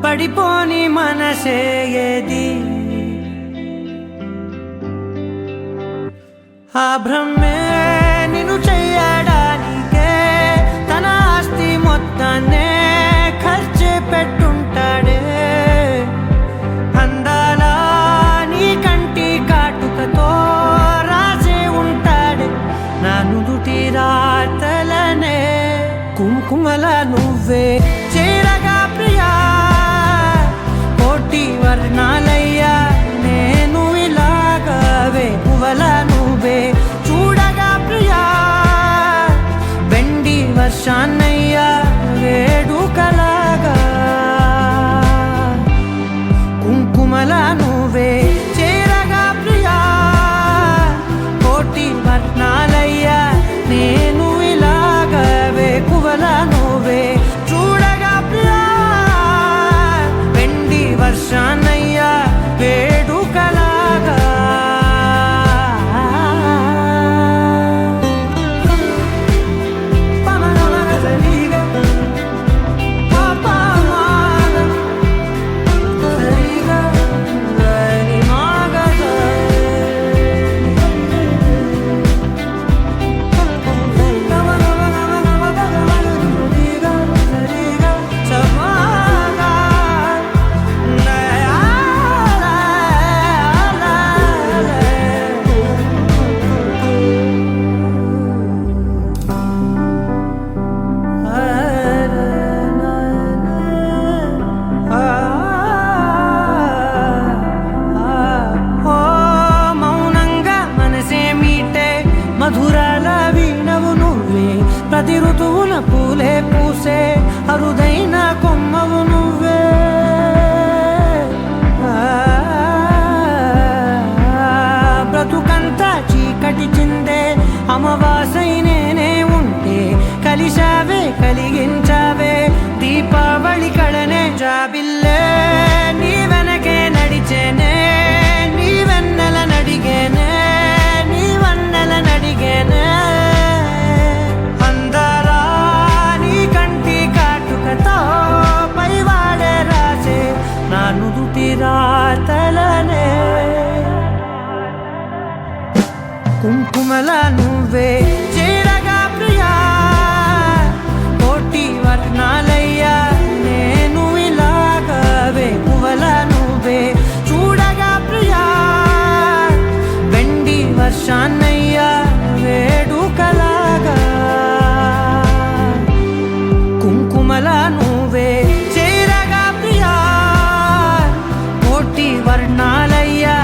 పడిపోని మనసే ఏది ఆ భ్రమే నిన్ను చెయ్యడానికే తన ఆస్తి మొత్తాన్నే ఖర్చు పెట్టుంటాడే అందాల నీ కంటి కాటుకతో రాసే ఉంటాడే నా నుదుటి రాతలనే కుంకుమల నువ్వే చేరగా ప్రియా కోటి వర్ణాలయ్యా నేను ఇలాగవే పువ్వల నువ్వే చూడగా ప్రియా వెండి వర్షాన్నయ్యా వేడుకలాగా కుంకుమల నువ్వే చేరగా ప్రియా కోటి వర్ణాలయ్యా నేను ఇలాగవే పువ్వల నువ్వే చూడగా ప్రియా వెండి వర్షాన్నయ్యా వేడుకలాగా మధురాల వీణవు నువ్వే ప్రతి ఋతువున పూలే పూసే అరుదైన కొమ్మవు నువ్వే బ్రతుకంతా చీకటి చిందే అమవాసై నేనే ఉంటే కలిశావే కలిగించావే దీపావళి కళనే జాబిల్లే నీ వెనకే నడిచేనే నీ వెన్నెల నడిగేనే నడిగేనే అందరా నీ కంటి కాటుకతో పైవాడే రాసే నా నుదుటి రాతలనే కుంకుమల నువ్వే చేరగా ప్రియా కోటి వర్ణాలయ్యా నేను ఇలాగవే పువ్వల నువ్వే చూడగా ప్రియా వెండి వర్షాన్నయ్యా వేడుకలాగా కుంకుమల నువ్వే చేరగా ప్రియా కోటి వర్ణాలయ్యా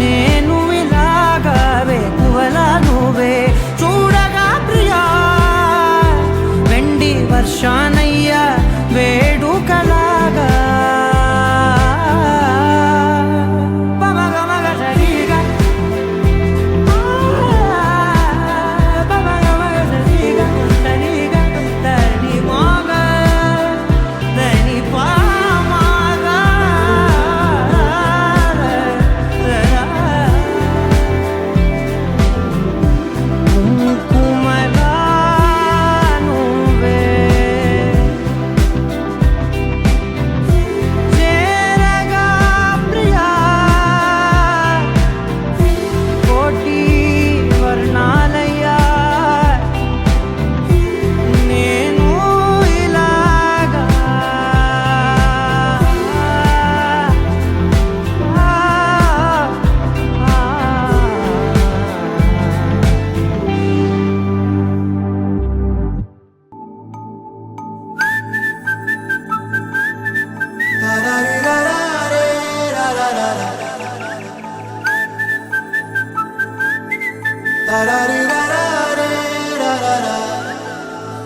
నేను ఇలాగవే పువ్వల నువ్వే చూడగా ప్రియా వెండి వర్షాన్నయ్యా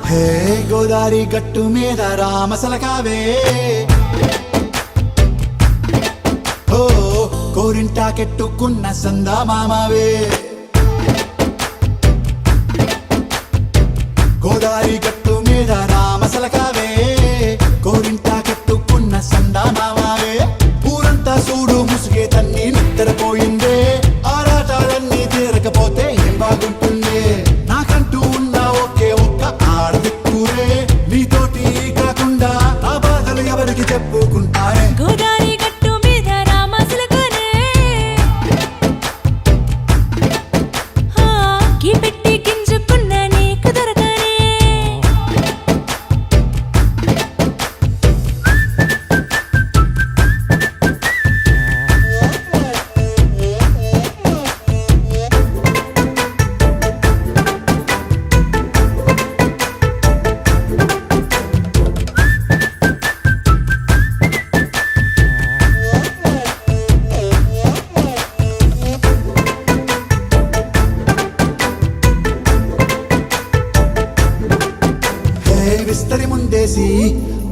హే గోదారి గట్టు మీద రామసలకావే ఓ కోరింటా కెట్టుకున్న సందా మామావే గోదారి గట్టు మీద రామసలకావే కోరింటా కెట్టుకున్న సందా మామావే ఊరంతా చూడు ముసుగే తన్ని నిద్రపోయిందే ఆరాటాలన్నీ తీరకపోతే ఏం బాగుంటుంది నాకంటూ ఉన్న ఒకే ఒక్క ఆడదిక్కురే నీతోటి కాకుండా ఆ బాధలు ఎవరికి చెప్పుకుంటారే గోదారి గట్టు మీద రామసలకానే కీ పెట్టి గింజుకున్న నీకు దొరకనే విస్తరి ముందేసి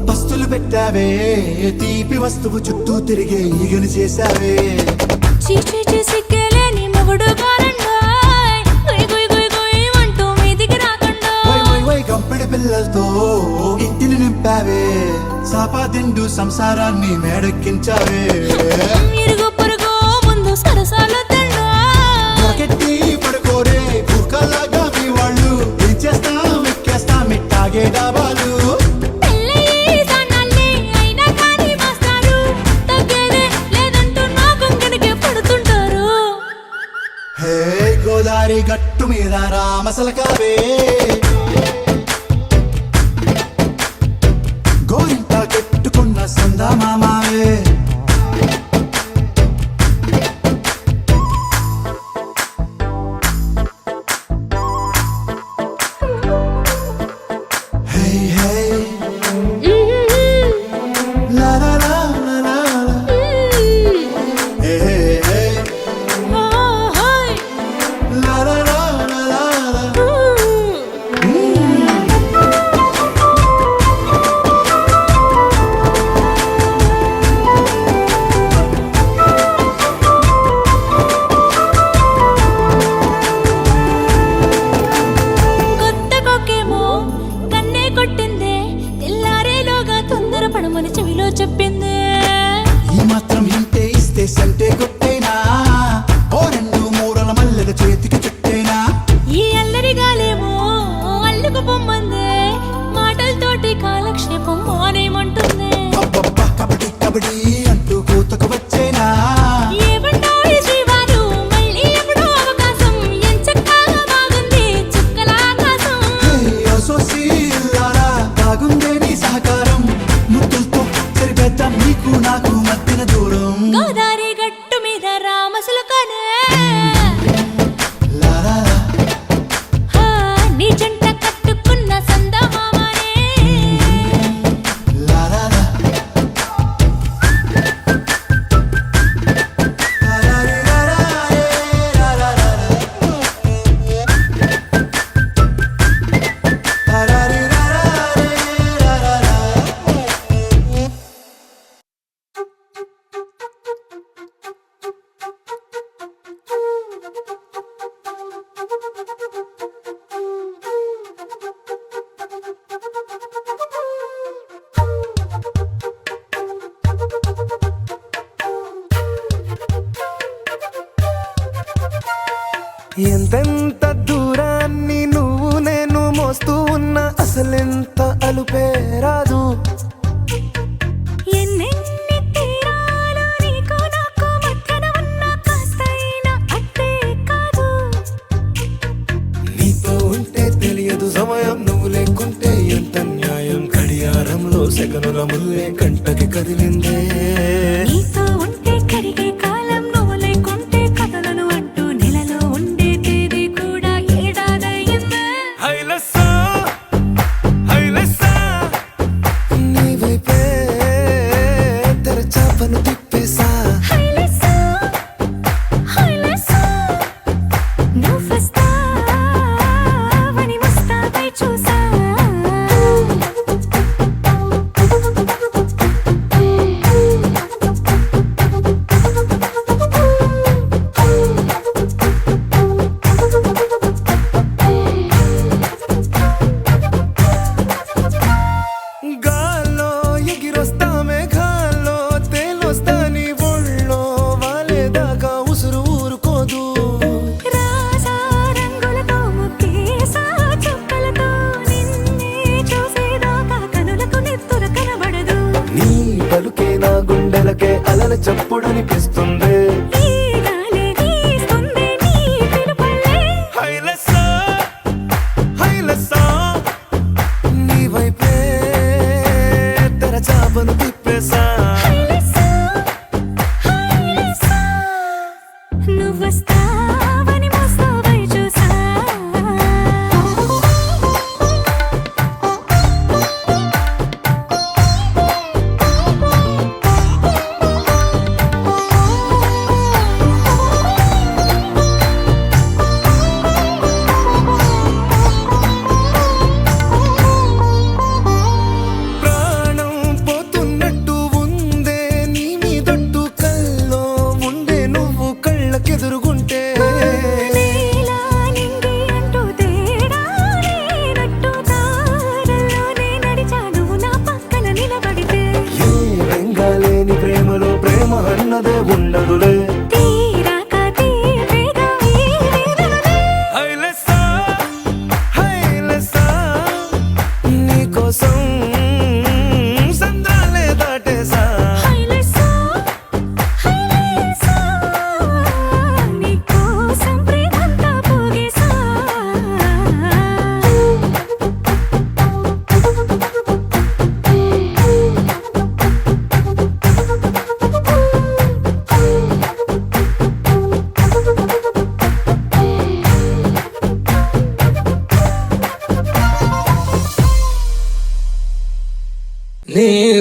పస్తులు పెట్టావే తీపి వస్తువు చుట్టూ తిరిగే ఈగను చేశావే చీచీ చేసి కేలేని మొగుడు గారండాయ్ గుయ్ గుయ్ గుయ్ గుయ్ అంటూ మీదికి రాకుండా వై వై వై కంపెడి పిల్లలతో ఇంటిని నింపావే సాపాదిండు సంసారాన్ని మేడెక్కించావే ఇరుగు పొరుగు ముందు సరసాలు తిన్నా పొరకెట్టి పడుకోరే కుక్కలాగా మీ వాళ్ళు ఏం చేస్తాం ఎక్కేస్తాం ఇట్టాగే డాబాలు పెళ్ళయి దానాల్ని అయినా కానీ మాస్తారు తగ్గేదే లేదంటూ నా కొంగనికే పడుతుంటారు హే గోదారి గట్టు మీద రామసలకావే గోరింట కెట్టుకున్న సందా మామావే హే హే లా లా లా లా లా లా. హే హే హే లా లా లా లా లా లా. కొత్త కొక్కేమో కన్నే కొట్టిందే తెల్లారేలోగా తొందర పడమని చెవిలో చెప్పిందే ఈ మాత్రం ఇంటే ఇస్తే సంటే కొట్టేనా ఓ రెండు మూరల మల్లెల చేతికి చుట్టేనా ఈ అల్లరి గాలేమో అల్లుకు పొమ్మందే మాటలతోటి కాలక్షేపం మానేమంటుంది అబ్బబ్బా కబడ్డీ కబడ్డీ అంటూ కూతకు వచ్చేనా ఏమంటారు శ్రీవారు మళ్ళీ ఎప్పుడో అవకాశం ఎంచక్కా బాగుంది చుక్కల ఆకాశం హే అసోసి ఇల్లారా బాగుందే నీ సహకారం ముద్దులతో సరిపెద్దాం నీకు నాకు మధ్యన దూరం గోదారి గట్టు మీద రామసలకానే లా లా లా. నీ జంట కట్టుకున్న సందమామనే లా లా లా. లా లా రీ లా లా రే లా లా లా లా. లా లా రీ లా లా రే లా లా లా. ఎంతెంత దూరాన్ని నువ్వు నేను మోస్తూ ఉన్నా అసలెంత అలుపే రాదు ఎన్నెన్ని తీరాలు నీకు నాకు మధ్యన ఉన్న కాస్తైనా అట్టే కాదు నీతో ఉంటే తెలియదు సమయం నువ్వు లేకుంటే ఎంత న్యాయం గడియారంలో సెకనుల ముల్లే కంటకి కదిలిందే నీతో ఉంటే కరిగే కాలం నువ్వు లేకుంటే కథలను అంటూ నెలలో ఉండే తేదీ కూడా ఏడాదయ్యిందే హైలెస్సా హైలెస్సా నీ వైపే తెరచాపను తిప్పేసా హైలెస్సా హైలెస్సా నువ్వు వస్తావా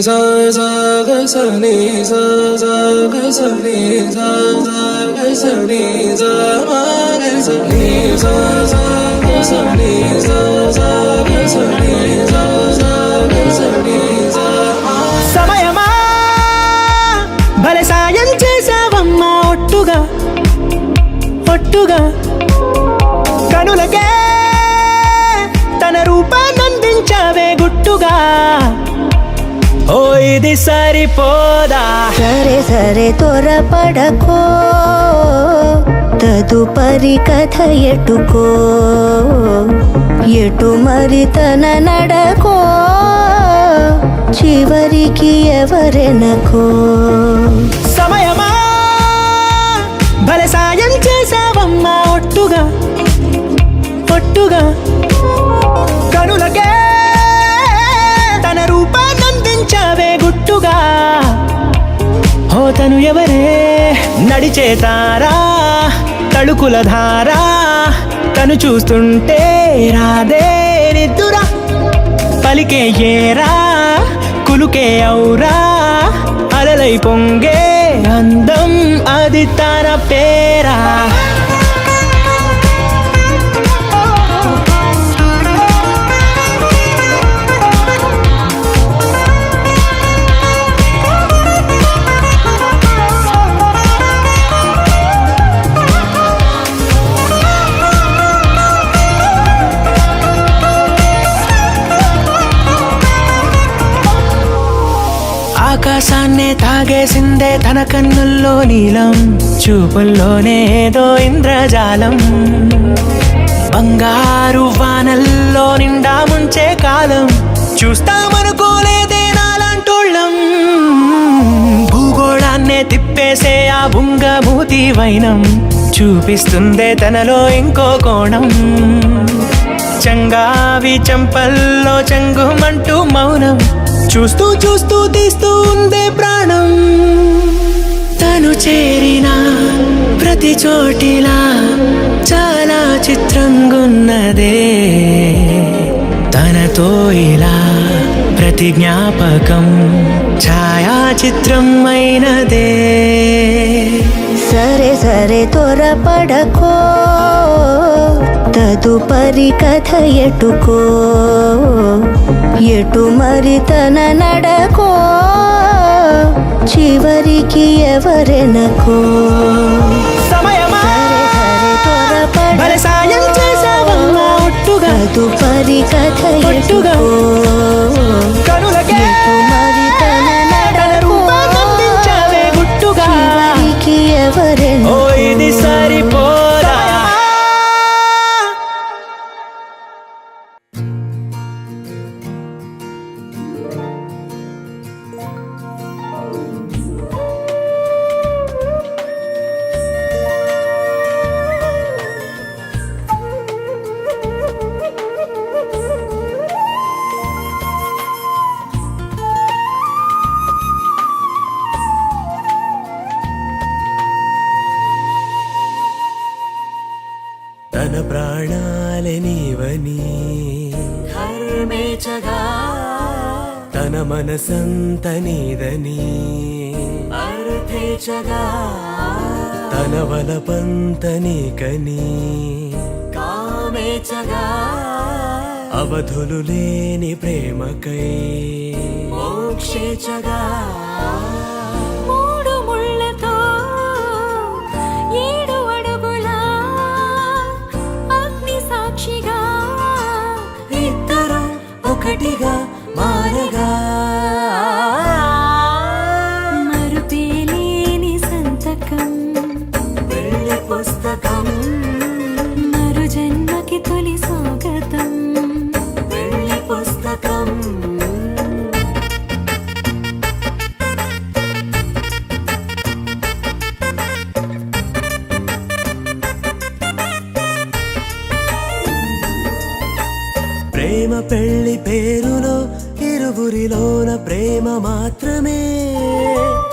sa sa ga sa ni sa sa ga sa ni sa sa ga sa ni sa ma ga sa ni sa sa ga sa ni sa sa ga sa ni sa sa ga sa ni sa ma. సమయమా భలే సాయం చేసావమ్మా ఒట్టుగా ఒట్టుగా కనులకే తన రూపాన్నందించావే గుట్టుగా ఓ ఇది సరిపోదా సరే సరే త్వరపడకో తదుపరి కథ ఎటుకో ఎటు మరి తన నడకో చివరికి ఎవరెనకో సమయమా భలే సాయం చేసావమ్మా ఒట్టుగా ఒట్టుగా కనులకే తన రూపాన్నందించావే గుట్టుగా ఓ తను ఎవరే నడిచే తారా తళుకుల ధారా తను చూస్తుంటే రాదే నిద్దురా పలికే ఏరా కులుకే ఔరా అలలై పొంగే అందం అది తన పేరా ఆకాశాన్నే తాగేసిందే తన కన్నుల్లో నీలం చూపుల్లోనే ఏదో ఇంద్రజాలం బంగారు వానల్లో నిండా ముంచే కాలం చూస్తామనుకోలేదే నాలాంటోళ్ళం భూగోళాన్నే తిప్పేసే ఆ బుంగమూతి వైనం చూపిస్తుందే తనలో ఇంకో కోణం చంగావి చంపల్లో చంగుమంటూ మౌనం చూస్తూ చూస్తూ తీస్తూ ఉందే ప్రాణం తను చేరిన ప్రతి చోటిలా చాలా చిత్రంగున్నదే తనతో ఇలా ప్రతి జ్ఞాపకం ఛాయాచిత్రం అయినదే సరే సరే త్వరపడకో తదుపరి కథ ఎటుకో ఎటు మరి తన నడకో చివరికి ఎవరెనకో సమయమా భలే సాయం చేసావమ్మా ఒట్టుగా తదుపరి కథ ఎటుకో కనులకే ఎటు మరి తన నడకో రూపాన్నందించావే గుట్టుగా చివరికి ఎవరెనకో ఓ ఇది సరిపోదా తన ప్రాణాలే నీవని ధర్మేచగా తన మనసంత నీదని అర్థేచగా తన వలపంత నీకని కామేచగా అవధులు లేని ప్రేమకై మోక్షేచగా మూడు ముళ్ళతో 7 అడుగుల అగ్ని సాక్షిగా ఇద్దరు ఒకటిగా మారగా మరుపేలేని సంతకం వెళ్ళి పుస్తకం మరు జన్మకి తొలి స్వాగతం వెళ్ళి పుస్తకం ప్రేమ పెళ్లి పేరులో ఇరువురిలోన ప్రేమ మాత్రమే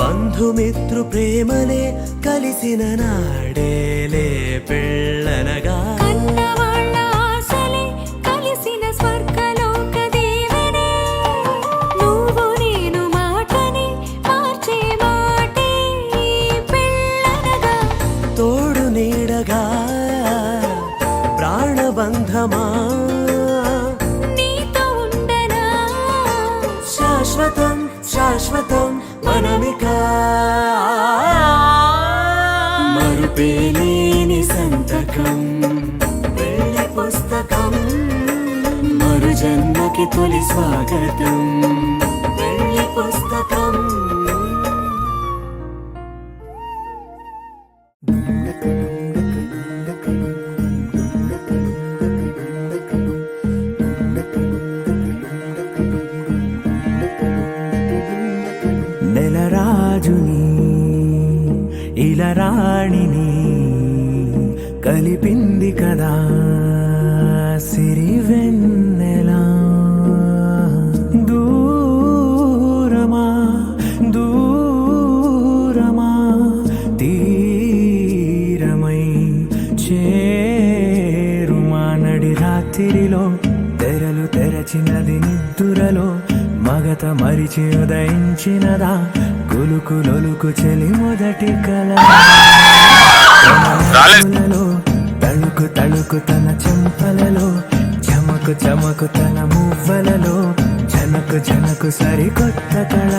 బంధుమిత్రు ప్రేమలే కలిసిన నాడేలే పెళ్ళనగా కన్నవాళ్ళ ఆశలే కలిసిన స్వర్గలోక దీవెనే నువ్వు నేను మా బంధమా నీతో ఉండనా శాశ్వతం శాశ్వతం మనమిక మరుపేలేని సంతకం వెళ్ళి పుస్తకం మరు జన్మకి తొలి స్వాగతం వెళ్ళి పుస్తకం నెలరాజుని ఇలా రాణిని కలిపింది కదా సిరి వెన్నెలా దూరమా దూరమా తీరమై చేరుమా నడి రాత్రిలో తెరలు తెరచినది నిద్దురలో మగత మరిచి ఉదయించినదా కులుకు లొలుకు చెలి మొదటి కళ తళుకు తళుకు తన చెంపలలో చమకు చమకు తన మువ్వలలో జనకు జనకు సరికొత్త కళ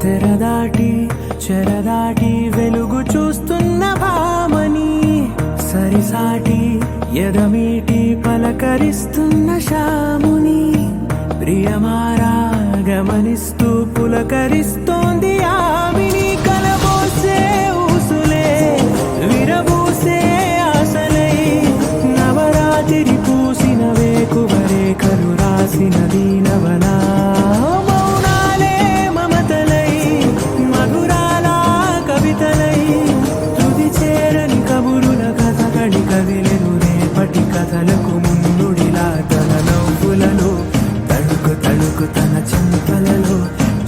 తెరదాటి చెరదాటి వెలుగు చూస్తున్న భామని సరిసాటి ఎదమీటి పలకరిస్తున్న శాముని ప్రియమారా గమనిస్తూ పులకరిస్తోంది ఆమిని కలబోసే ఊసులే విరబూసే ఆశలై నవరాత్రి పూసిన వేకువరేఖలు రాసిన దీనవనా కదిలెను రేపటి కథలకు ముందుడిలా తన నవ్వులలో తడుకు తడుకు తన చెంపలలో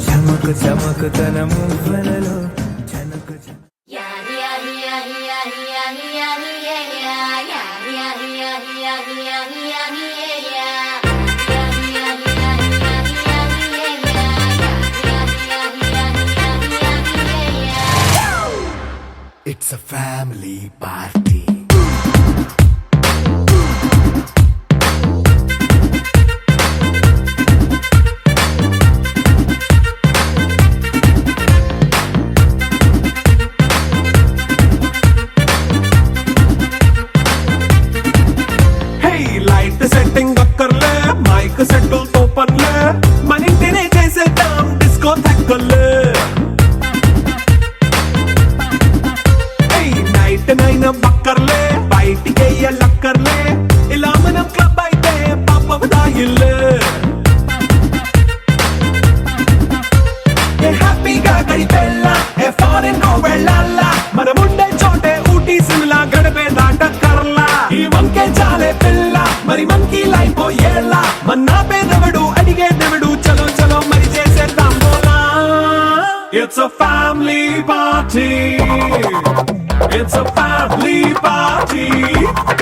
చమకు చమకు తన మువ్వలలో జనకు It's a family party. Setting అక్కర్లే మైక్ సెట్టుల్ తో పర్లే మన ఇంటినే చేసేద్దాం డిస్కో తక్కర్లే నైట్ నైన్ బక్కర్లే బయటికి లక్కర్లే ఇలా మనం క్లబ్ అయితే పాపదాయిల్లే హ్యాపీగా గడిపెళ్ళా ఏ ఫారెన్ నో వెళ్ళాలా మనం ఉండే చోటే ఊటీ సిమ్లా గడిపే దాటక్కర్లా ఈ వంకే చాలే పిల్ల మరి మంకీ లైఫ్ ఏళ్ళ మన్నా పేదవడు అడిగేదెవడు చలో చలో మరి చేసేద్దాం బోలా It's a family party. It's a family party.